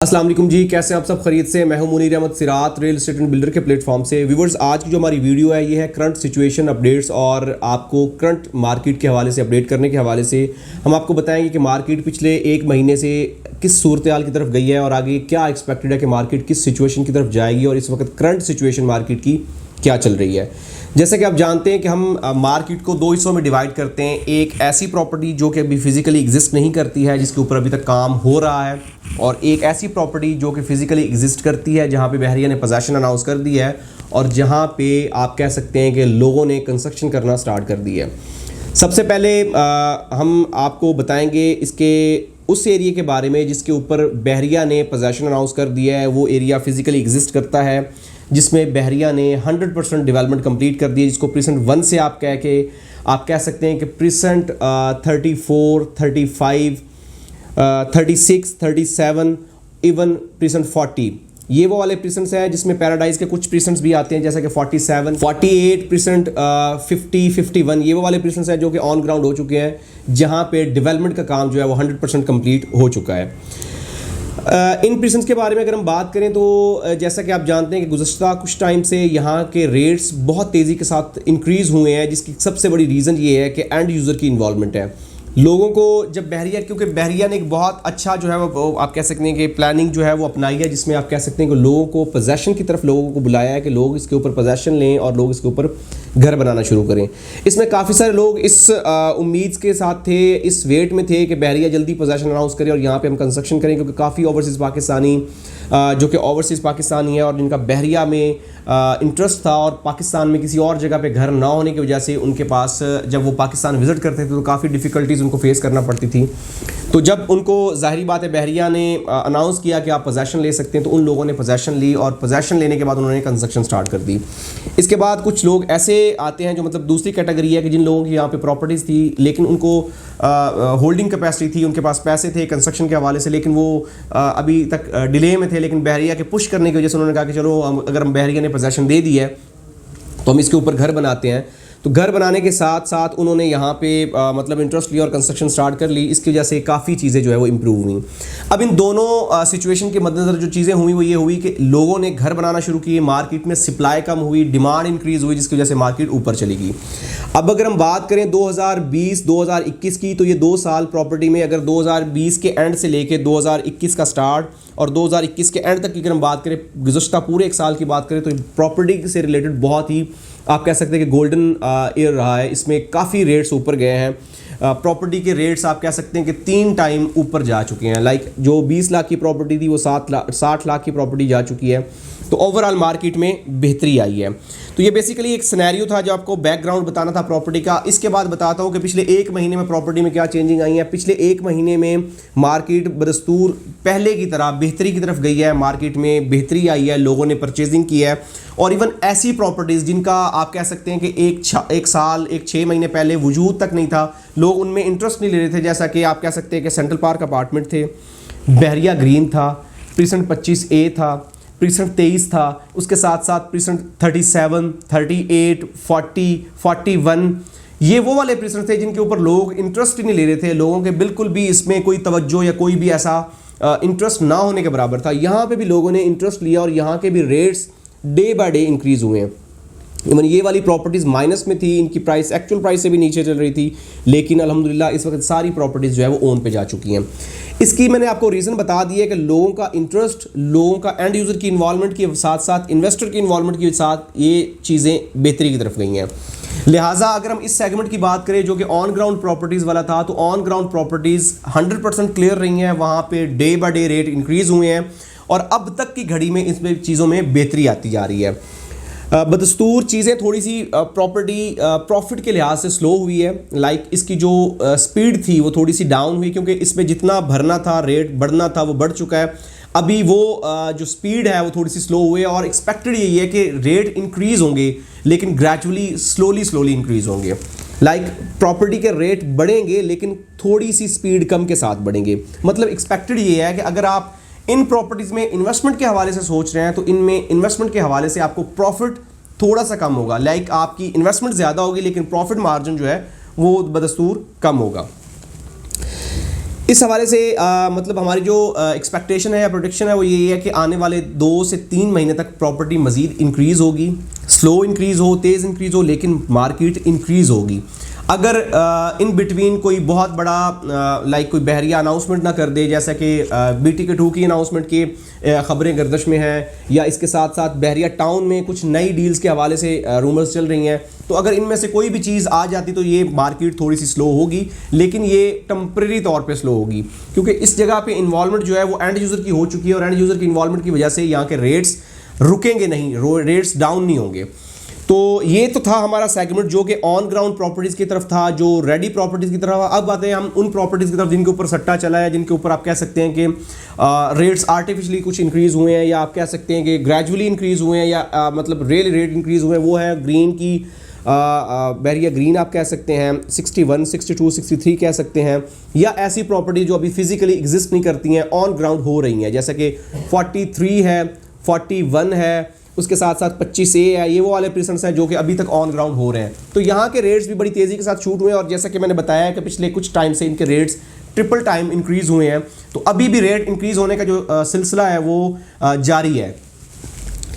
अस्सलाम वालेकुम जी, कैसे हैं आप सब? खरीद से मैं हूं मुनीर अहमद सिरात रियल एस्टेट एंड बिल्डर के प्लेटफॉर्म से। व्यूवर्स, आज की जो हमारी वीडियो है ये है करंट सिचुएशन अपडेट्स और आपको करंट मार्केट के हवाले से अपडेट करने के हवाले से हम आपको बताएंगे कि मार्केट पिछले एक महीने से किस सूरत हाल की तरफ गई है और आगे क्या एक्सपेक्टेड है कि मार्केट किस सिचुएशन की तरफ जाएगी और इस वक्त करंट सिचुएशन मार्केट की क्या चल रही है। जैसे कि आप जानते हैं कि हम मार्केट को दो हिस्सों में डिवाइड करते हैं। एक ऐसी प्रॉपर्टी जो कि अभी फिजिकली एग्जिस्ट नहीं करती है, जिसके ऊपर अभी तक काम हो रहा है, और एक ऐसी प्रॉपर्टी जो कि फिजिकली एग्जिस्ट करती है, जहां पे बहरिया ने पोजेशन अनाउंस कर दी है और जहां पे आप कह सकते हैं कि लोगों ने कंस्ट्रक्शन करना स्टार्ट कर दी है। सबसे पहले हम आपको बताएंगे इसके उस एरिया के बारे में जिसके ऊपर बहरिया ने पोजेशन अनाउंस कर दिया है। वो एरिया फिजिकली एग्जिस्ट करता है, जिसमें बहरिया ने 100% डेवलपमेंट कंप्लीट कर दी है, जिसको प्रीसेंट 1 से आप कह सकते हैं कि प्रीसेंट 34, 35, 36, 37, इवन प्रीसेंट 40, ये वो वाले प्रीसेंट्स हैं जिसमें पैराडाइज के कुछ प्रीसेंट्स भी आते हैं, जैसे कि 47, 48%, 50, 51, ये वो वाले प्रीसेंट्स हैं जो कि ऑन ग्राउंड हो चुके हैं, जहां पे डेवलपमेंट का काम जो है वो 100% कंप्लीट हो चुका है। इन प्रीसेंट्स के बारे में अगर हम बात करें तो जैसा कि आप जानते हैं कि गुज़श्ता कुछ टाइम से यहाँ के रेट्स बहुत तेज़ी के साथ इंक्रीज़ हुए हैं, जिसकी सबसे बड़ी रीज़न ये है कि एंड यूज़र की इन्वॉल्वमेंट है। लोगों को जब बहरिया, क्योंकि बहरिया ने एक बहुत अच्छा जो है वो आप कह सकते हैं कि प्लानिंग जो है वो अपनाई है, जिसमें आप कह सकते हैं कि लोगों को पोजेशन की तरफ लोगों को बुलाया है कि लोग इसके ऊपर पोजेशन लें और लोग इसके ऊपर घर बनाना शुरू करें। इसमें काफ़ी सारे लोग इस उम्मीद के साथ थे, इस वेट में थे कि बहरिया जल्दी पोजेशन अनाउंस करे और यहाँ पे हम कंस्ट्रक्शन करें, क्योंकि काफ़ी ओवरसीज़ पाकिस्तानी जो कि ओवरसीज़ पाकिस्तानी है और जिनका बहरिया में इंटरेस्ट था और पाकिस्तान में किसी और जगह पे घर ना होने की वजह से उनके पास जब वो पाकिस्तान विज़िट करते थे तो काफ़ी डिफ़िकल्टीज़ उनको फेस करना पड़ती थी। तो जब उनको ज़ाहिरी बात है बहरिया ने अनाउंस किया कि आप पोजेशन ले सकते हैं, तो उन लोगों ने पोजेशन ली और पोजेशन लेने के बाद उन्होंने कंस्ट्रक्शन स्टार्ट कर दी। इसके बाद कुछ लोग ऐसे आते हैं जो मतलब दूसरी कैटेगरी है कि जिन लोगों की यहाँ पे प्रॉपर्टीज़ थी लेकिन उनको होल्डिंग कैपेसिटी थी, उनके पास पैसे थे कंस्ट्रक्शन के हवाले से, लेकिन वो अभी तक डिले में थे, लेकिन बहरिया के पुश करने की वजह से उन्होंने कहा कि चलो अगर हम बहरिया ने पोजेशन दे दी है तो हम इसके ऊपर घर बनाते हैं। तो घर बनाने के साथ साथ उन्होंने यहाँ पे मतलब इंटरेस्ट लिया और कंस्ट्रक्शन स्टार्ट कर ली। इसकी वजह से काफ़ी चीज़ें जो है वो इम्प्रूव हुई। अब इन दोनों सिचुएशन के मद्देनज़र जो चीज़ें हुई वो ये हुई कि लोगों ने घर बनाना शुरू किए, मार्केट में सप्लाई कम हुई, डिमांड इंक्रीज़ हुई, जिसकी वजह से मार्केट ऊपर चली गई। अब अगर हम बात करें 2020-2021 की, तो ये 2 साल प्रॉपर्टी में, अगर 2020 के एंड से लेके 2021 का स्टार्ट और 2021 के एंड तक की अगर हम बात करें, गुज़श्ता पूरे एक साल की बात करें, तो प्रॉपर्टी से रिलेटेड बहुत ही आप कह सकते हैं कि गोल्डन ईयर रहा है। इसमें काफ़ी रेट्स ऊपर गए हैं। प्रॉपर्टी के रेट्स आप कह सकते हैं कि 3 टाइम ऊपर जा चुके हैं। लाइक जो 20 लाख की प्रॉपर्टी थी वो 60 लाख की प्रॉपर्टी जा चुकी है। तो ओवरऑल मार्केट में बेहतरी आई है। तो ये बेसिकली एक सिनेरियो था जो आपको बैकग्राउंड बताना था प्रॉपर्टी का। इसके बाद बताता हूँ कि पिछले एक महीने में प्रॉपर्टी में क्या चेंजिंग आई है। पिछले एक महीने में मार्केट बदस्तूर पहले की तरह बेहतरी की तरफ गई है। मार्केट में बेहतरी आई है, लोगों ने परचेजिंग की है, और इवन ऐसी प्रॉपर्टीज़ जिनका आप कह सकते हैं कि एक साल 6 महीने पहले वजूद तक नहीं था, लोग उनमें इंटरेस्ट नहीं ले रहे थे। जैसा कि आप कह सकते हैं कि सेंट्रल पार्क अपार्टमेंट थे, बहरिया ग्रीन था, प्रीसेंट 25A था, प्रीसेंट 23 था, उसके साथ साथ प्रीसेंट 37, 38, 40, 41, ये वो वाले प्रीसेंट थे जिनके ऊपर लोग इंटरेस्ट ही नहीं ले रहे थे। लोगों के बिल्कुल भी इसमें कोई तवज्जो या कोई भी ऐसा इंटरेस्ट ना होने के बराबर था। यहाँ पे भी लोगों ने इंटरेस्ट लिया और यहाँ के भी rates day by day increase हुए हैं। इवन ये वाली प्रॉपर्टीज़ माइनस में थी, इनकी प्राइस एक्चुअल प्राइस से भी नीचे चल रही थी, लेकिन अल्हम्दुलिल्लाह इस वक्त सारी प्रॉपर्टीज़ जो है वो ओन पे जा चुकी हैं। इसकी मैंने आपको रीज़न बता दिया है कि लोगों का इंटरेस्ट, लोगों का एंड यूज़र की इन्वॉल्वमेंट के साथ साथ इन्वेस्टर की इन्वॉल्वमेंट के साथ ये चीज़ें बेहतरी की तरफ गई हैं। लिहाजा अगर हम इस सेगमेंट की बात करें जो कि ऑन ग्राउंड प्रॉपर्टीज़ वाला था, तो ऑन ग्राउंड प्रॉपर्टीज़ 100% क्लियर रही हैं। वहाँ पे day by day rate increase हुए हैं और अब तक की घड़ी में इसमें चीज़ों में बेहतरी आती जा रही है। बदस्तूर चीज़ें थोड़ी सी प्रॉपर्टी प्रॉफिट के लिहाज से स्लो हुई है। लाइक इसकी जो स्पीड थी वो थोड़ी सी डाउन हुई, क्योंकि इसमें जितना भरना था, रेट बढ़ना था, वो बढ़ चुका है। अभी वो जो स्पीड है वो थोड़ी सी स्लो हुई है और एक्सपेक्टेड यही है कि रेट इंक्रीज़ होंगे, लेकिन ग्रेजुअली स्लोली इंक्रीज़ होंगे। लाइक प्रॉपर्टी के रेट बढ़ेंगे लेकिन थोड़ी सी स्पीड कम के साथ बढ़ेंगे। मतलब एक्सपेक्टेड ये है कि अगर आप इन प्रॉपर्टीज़ में इन्वेस्टमेंट के हवाले से सोच रहे हैं तो इनमें इन्वेस्टमेंट के हवाले से आपको प्रॉफिट थोड़ा सा कम होगा। लाइक आपकी इन्वेस्टमेंट ज़्यादा होगी लेकिन प्रॉफिट मार्जिन जो है वो बदस्तूर कम होगा। इस हवाले से मतलब हमारी जो एक्सपेक्टेशन है या प्रोडिक्शन है वो यही है कि आने वाले 2 से 3 महीने तक प्रॉपर्टी मज़ीद इंक्रीज़ होगी, स्लो इंक्रीज़ हो, तेज़ इंक्रीज़ हो, लेकिन मार्केट इंक्रीज़ होगी। अगर इन बिटवीन कोई बहुत बड़ा लाइक कोई बहरिया अनाउंसमेंट ना कर दे, जैसा कि BTK2 की अनाउंसमेंट की ख़बरें गर्दिश में हैं, या इसके साथ साथ बहरिया टाउन में कुछ नई डील्स के हवाले से रूमर्स चल रही हैं, तो अगर इनमें से कोई भी चीज़ आ जाती तो ये मार्केट थोड़ी सी स्लो होगी, लेकिन ये टेम्परेरी तौर पे स्लो होगी, क्योंकि इस जगह पे इन्वॉल्वमेंट जो है वो एंड यूज़र की हो चुकी है, और एंड यूज़र की इन्वॉल्वमेंट की वजह से यहाँ के रेट्स रुकेंगे नहीं, रेट्स डाउन नहीं होंगे। तो ये तो था हमारा सेगमेंट जो कि ऑन ग्राउंड प्रॉपर्टीज़ की तरफ था, जो रेडी प्रॉपर्टीज़ की तरफ। अब आते हैं हम उन प्रॉपर्टीज़ की तरफ जिनके ऊपर सट्टा चला है, जिनके ऊपर आप कह सकते हैं कि रेट्स आर्टिफिशियली कुछ इंक्रीज़ हुए हैं, या आप कह सकते हैं कि ग्रेजुअली इंक्रीज़ हुए हैं, या मतलब रियल रेट इंक्रीज़ हुए हैं। वो है ग्रीन की बहरिया ग्रीन आप कह सकते हैं, 61, 62, 63 कह सकते हैं, या ऐसी प्रॉपर्टी जो अभी फिजिकली एग्जिस्ट नहीं करती हैं, ऑन ग्राउंड हो रही हैं, जैसे कि 43 है, 41 है, उसके साथ साथ 25A है। ये वो वाले प्रीसेंट्स हैं जो कि अभी तक ऑन ग्राउंड हो रहे हैं। तो यहाँ के रेट्स भी बड़ी तेज़ी के साथ शूट हुए हैं, और जैसा कि मैंने बताया कि पिछले कुछ टाइम से इनके रेट्स ट्रिपल टाइम इंक्रीज़ हुए हैं। तो अभी भी रेट इंक्रीज़ होने का जो सिलसिला है वो जारी है।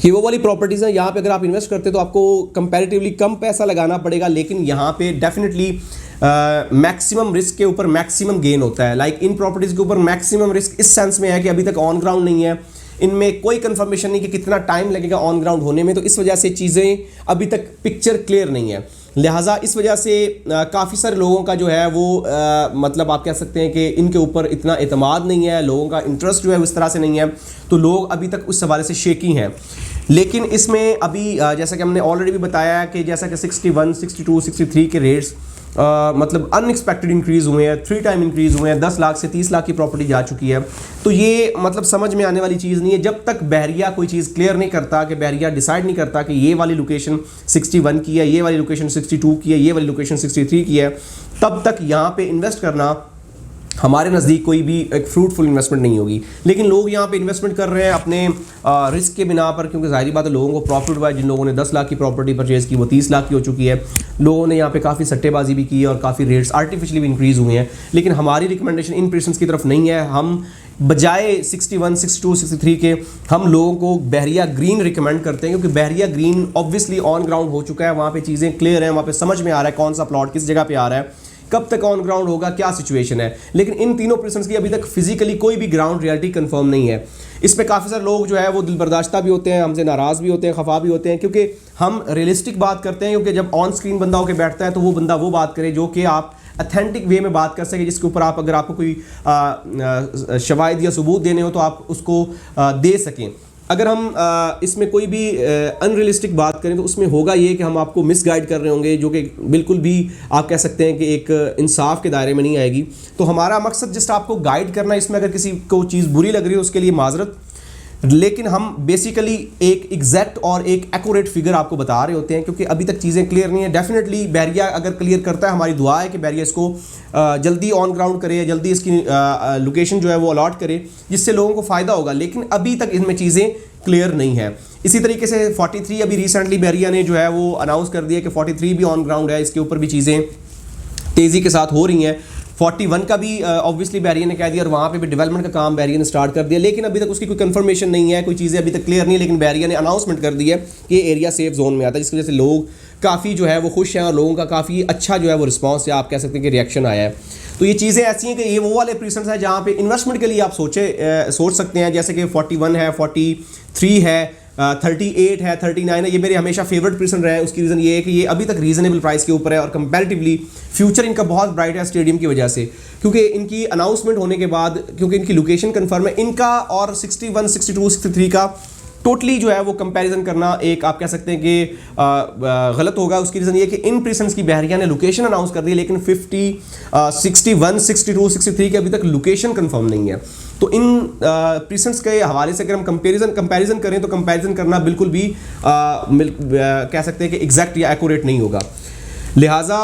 ये वो वाली प्रॉपर्टीज़ हैं, यहाँ पे अगर आप इन्वेस्ट करते हैं तो आपको कंपैरेटिवली कम पैसा लगाना पड़ेगा, लेकिन यहाँ पे डेफिनेटली मैक्सिमम रिस्क के ऊपर मैक्सिमम गेन होता है। लाइक इन प्रॉपर्टीज़ के ऊपर मैक्सिमम रिस्क इस सेंस में है कि अभी तक ऑन ग्राउंड नहीं है, इनमें कोई कंफर्मेशन नहीं कि कितना टाइम लगेगा ऑन ग्राउंड होने में, तो इस वजह से चीज़ें अभी तक पिक्चर क्लियर नहीं है। लिहाजा इस वजह से काफ़ी सारे लोगों का जो है वो मतलब आप कह सकते हैं कि इनके ऊपर इतना एतमाद नहीं है, लोगों का इंटरेस्ट जो है उस तरह से नहीं है, तो लोग अभी तक उस हवाले से शेकी हैं। लेकिन इसमें अभी जैसा कि हमने ऑलरेडी भी बताया कि जैसा कि 61, 62, 63 के रेट्स मतलब अनएक्सपेक्टेड इंक्रीज़ हुए हैं, 3 टाइम इंक्रीज़ हुए हैं, 10 लाख से 30 लाख की प्रॉपर्टी जा चुकी है। तो ये मतलब समझ में आने वाली चीज़ नहीं है जब तक बहरिया कोई चीज़ क्लियर नहीं करता, कि बहरिया डिसाइड नहीं करता कि ये वाली लोकेशन 61 की है, ये वाली लोकेशन 62 की है, ये वाली लोकेशन 63 की है, तब तक यहाँ पे इन्वेस्ट करना हमारे नज़दीक कोई भी एक फ्रूटफुल इन्वेस्टमेंट नहीं होगी। लेकिन लोग यहाँ पे इन्वेस्टमेंट कर रहे हैं अपने रिस्क के बिना पर, क्योंकि जाहिर बात है लोगों को प्रॉफिट हुआ है। जिन लोगों ने 10 लाख की प्रॉपर्टी परचेज़ की वो 30 लाख की हो चुकी है। लोगों ने यहाँ पे काफ़ी सट्टेबाजी भी की है और काफ़ी रेट्स आर्टिफिशियली भी इंक्रीज़ हुए हैं। लेकिन हमारी रिकमेंडेशन इन पर्सन्स की तरफ नहीं है। हम बजाय 61, 62, 63 के हम लोगों को बहरिया ग्रीन रिकमेंड करते हैं, क्योंकि बहरिया ग्रीन ऑब्वियसली ऑन ग्राउंड हो चुका है, वहाँ पे चीज़ें क्लियर हैं, वहाँ पे समझ में आ रहा है कौन सा प्लॉट किस जगह पे आ रहा है, कब तक ऑन ग्राउंड होगा, क्या सिचुएशन है। लेकिन इन तीनों पर्सन्स की अभी तक फिजिकली कोई भी ग्राउंड रियलिटी कंफर्म नहीं है। इस पे काफ़ी सारे लोग जो है वो दिल बर्दाश्ता भी होते हैं, हमसे नाराज़ भी होते हैं, खफा भी होते हैं, क्योंकि हम रियलिस्टिक बात करते हैं। क्योंकि जब ऑन स्क्रीन बंदा होकर बैठता है तो वो बंदा वो बात करे जो कि आप अथेंटिक वे में बात कर सके, जिसके ऊपर आप अगर आपको कोई शवाहिद या सबूत देने हो तो आप उसको दे सकें। अगर हम इसमें कोई भी अनरियलिस्टिक बात करें तो उसमें होगा ये कि हम आपको मिसगाइड कर रहे होंगे, जो कि बिल्कुल भी आप कह सकते हैं कि एक इंसाफ के दायरे में नहीं आएगी। तो हमारा मकसद जस्ट आपको गाइड करना, इसमें अगर किसी को चीज़ बुरी लग रही है उसके लिए माजरत, लेकिन हम बेसिकली एक एग्जैक्ट और एक एक्यूरेट फिगर आपको बता रहे होते हैं, क्योंकि अभी तक चीज़ें क्लियर नहीं है। डेफिनेटली बहरिया अगर क्लियर करता है, हमारी दुआ है कि बहरिया इसको जल्दी ऑन ग्राउंड करे, जल्दी इसकी लोकेशन जो है वो अलॉट करे, जिससे लोगों को फ़ायदा होगा। लेकिन अभी तक इनमें चीज़ें क्लियर नहीं है। इसी तरीके से 43 अभी रिसेंटली बहरिया ने जो है वो अनाउंस कर दिया कि 43 भी ऑन ग्राउंड है, इसके ऊपर भी चीज़ें तेज़ी के साथ हो रही हैं। 41 का भी ऑब्वियसली बहरिया ने कह दिया, और वहाँ पे भी डेवलपमेंट का काम बहरिया ने स्टार्ट कर दिया, लेकिन अभी तक उसकी कोई कंफर्मेशन नहीं है, कोई चीज़ें अभी तक क्लियर नहीं है। लेकिन बहरिया ने अनाउंसमेंट कर दी है कि ये एरिया सेफ जोन में आता है, जिसकी वजह से लोग काफ़ी जो है वो खुश हैं, और लोगों का काफ़ी अच्छा जो है वो रिस्पॉन्स है, आप कह सकते हैं कि रिएक्शन आया है। तो ये चीज़ें ऐसी हैं कि ये वो वाले प्रीसेंट्स हैं जहाँ पे इन्वेस्टमेंट के लिए आप सोच सकते हैं, जैसे कि 41 है, 43 है, 38 है, 39 है। ये मेरे हमेशा फेवरेट पर्सन रहे हैं। उसकी रीज़न ये है कि ये अभी तक रीजनेबल प्राइस के ऊपर है, और कंपैरेटिवली फ्यूचर इनका बहुत ब्राइट है स्टेडियम की वजह से, क्योंकि इनकी अनाउंसमेंट होने के बाद, क्योंकि इनकी लोकेशन कंफर्म है, इनका और 61, 62, 63 का टोटली जो है वो कंपैरिजन करना एक आप कह सकते हैं कि गलत होगा। उसकी रीज़न ये कि इन पर्सन्स की बहरिया ने लोकेशन अनाउंस कर दी, लेकिन 50, 61, 62, 63 के अभी तक लोकेशन कंफर्म नहीं है। तो इन पर्सन्स के हवाले से अगर हम कंपैरिजन करें तो कंपैरिजन करना बिल्कुल भी कह सकते हैं कि एग्जैक्ट या एक्यूरेट नहीं होगा। लिहाजा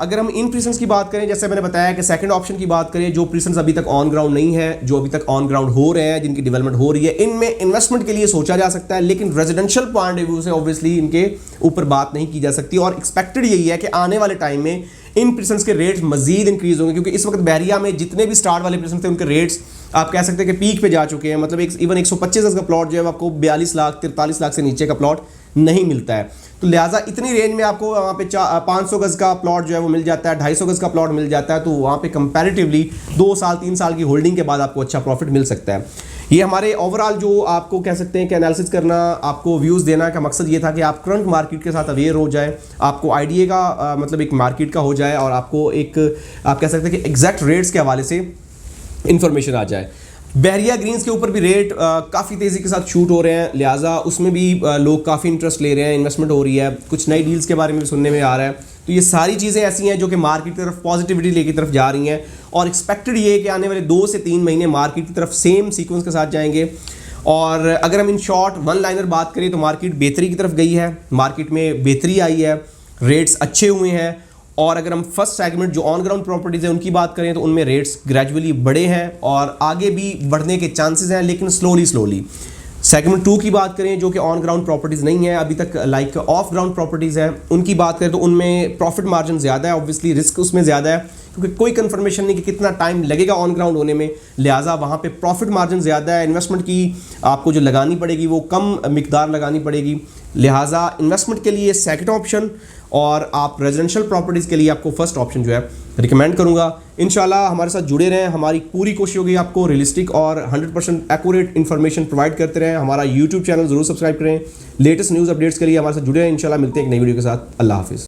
अगर हम इन प्रीसेंस की बात करें, जैसे मैंने बताया कि सेकंड ऑप्शन की बात करें, जो प्रीसेंस अभी तक ऑन ग्राउंड नहीं है, जो अभी तक ऑन ग्राउंड हो रहे हैं, जिनकी डेवलपमेंट हो रही है, इनमें इन्वेस्टमेंट के लिए सोचा जा सकता है, लेकिन रेजिडेंशियल पॉइंट ऑफ व्यू से ऑब्वियसली इनके ऊपर बात नहीं की जा सकती। और एक्सपेक्टेड यही है कि आने वाले टाइम में इन प्रीसेंस के रेट्स मजीद इंक्रीज होंगे, क्योंकि इस वक्त बहरिया में जितने भी स्टार्ट वाले प्रीसेंस थे उनके रेट्स आप कह सकते हैं कि पीक पे जा चुके हैं। मतलब इवन 125 गज का प्लॉट जो है आपको 42 लाख 43 लाख से नीचे का प्लॉट नहीं मिलता है। तो लिहाजा इतनी रेंज में आपको वहाँ पे 500 गज का प्लॉट जो है वो मिल जाता है, 250 गज का प्लॉट मिल जाता है। तो वहाँ पे कंपैरेटिवली 2 साल 3 साल की होल्डिंग के बाद आपको अच्छा प्रॉफिट मिल सकता है। ये हमारे ओवरऑल जो आपको कह सकते हैं कि एनालिसिस करना, आपको व्यूज़ देना का मकसद ये था कि आप करंट मार्केट के साथ अवेयर हो जाए, आपको आइडिया का मतलब एक मार्केट का हो जाए, और आपको एक आप कह सकते हैं कि एग्जैक्ट रेट्स के हवाले से इंफॉर्मेशन आ जाए। बहरिया ग्रीन्स के ऊपर भी रेट काफ़ी तेज़ी के साथ शूट हो रहे हैं, लिहाजा उसमें भी लोग काफ़ी इंटरेस्ट ले रहे हैं, इन्वेस्टमेंट हो रही है, कुछ नई डील्स के बारे में भी सुनने में आ रहा है। तो ये सारी चीज़ें ऐसी हैं जो कि मार्केट की तरफ पॉजिटिविटी लेकर तरफ जा रही हैं, और एक्सपेक्टेड ये है कि आने वाले 2 से 3 महीने मार्केट की तरफ सेम सीक्वेंस के साथ जाएंगे। और अगर हम इन शॉर्ट वन लाइनर बात करें तो मार्केट बेहतरी की तरफ गई है, मार्केट में बेहतरी आई है, रेट्स अच्छे हुए हैं। और अगर हम फर्स्ट सेगमेंट जो ऑन ग्राउंड प्रॉपर्टीज़ है उनकी बात करें तो उनमें रेट्स ग्रेजुअली बढ़े हैं और आगे भी बढ़ने के चांसेस हैं, लेकिन स्लोली। सेगमेंट 2 की बात करें जो कि ऑन ग्राउंड प्रॉपर्टीज़ नहीं है अभी तक, लाइक ऑफ ग्राउंड प्रॉपर्टीज़ है, उनकी बात करें तो उनमें प्रॉफिट मार्जिन ज़्यादा है, ऑब्वियसली रिस्क उसमें ज़्यादा है, क्योंकि कोई कंफर्मेशन नहीं कि कितना टाइम लगेगा ऑन ग्राउंड होने में, लिहाजा वहाँ पे प्रॉफिट मार्जिन ज़्यादा है। इन्वेस्टमेंट की आपको जो लगानी पड़ेगी वो कम मिकदार लगानी पड़ेगी, लिहाजा इन्वेस्टमेंट के लिए सेकंड ऑप्शन, और आप रेजिडेंशियल प्रॉपर्टीज़ के लिए आपको फर्स्ट ऑप्शन जो है रिकमेंड करूंगा। इंशाल्लाह हमारे साथ जुड़े रहें, हमारी पूरी कोशिश होगी आपको रियलिस्टिक और 100% एक्यूरेट इन्फॉर्मेशन प्रोवाइड करते रहें। हमारा यूट्यूब चैनल ज़रूर सब्सक्राइब करें, लेटेस्ट न्यूज़ अपडेट्स के लिए हमारे साथ जुड़े रहें। इंशाल्लाह मिलते हैं एक नई वीडियो के साथ। अल्लाह हाफिज़।